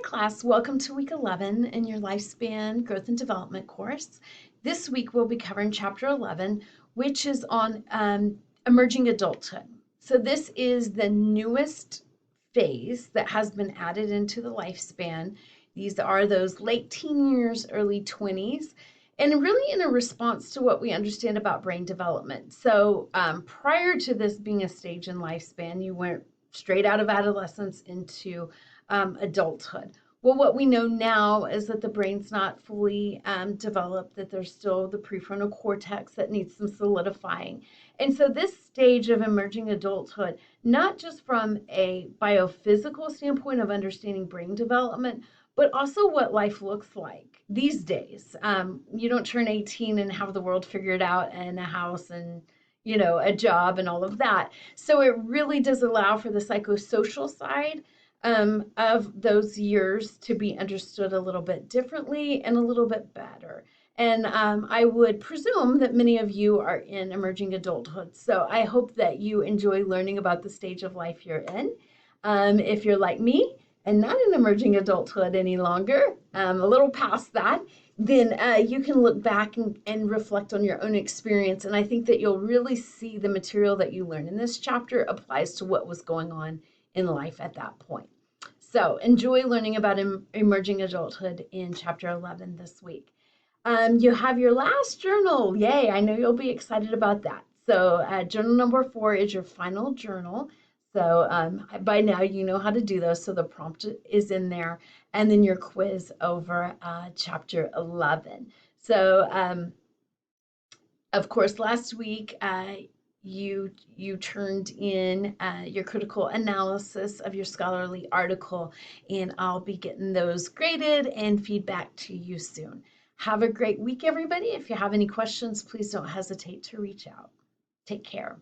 class, welcome to week 11 in your Lifespan Growth and Development course. This week we'll be covering chapter 11, which is on emerging adulthood. So this is the newest phase that has been added into the lifespan. These are those late teen years, early 20s, and really in a response to what we understand about brain development. So prior to this being a stage in lifespan, you went straight out of adolescence into adulthood. Well, what we know now is that the brain's not fully developed, that there's still the prefrontal cortex that needs some solidifying. And so this stage of emerging adulthood, not just from a biophysical standpoint of understanding brain development, but also what life looks like these days. You don't turn 18 and have the world figured out and a house and a job and all of that. So it really does allow for the psychosocial side of those years to be understood a little bit differently and a little bit better. And I would presume that many of you are in emerging adulthood. So I hope that you enjoy learning about the stage of life you're in. If you're like me and not in emerging adulthood any longer, a little past that, then you can look back and reflect on your own experience. And I think that you'll really see the material that you learn in this chapter applies to what was going on in life at that point. So enjoy learning about emerging adulthood in chapter 11 this week. You have your last journal. Yay, I know you'll be excited about that. So journal number 4 is your final journal. So by now you know how to do those. So the prompt is in there, and then your quiz over chapter 11. So of course, last week you turned in your critical analysis of your scholarly article, and I'll be getting those graded and feedback to you soon. Have a great week, everybody. If you have any questions, please don't hesitate to reach out. Take care.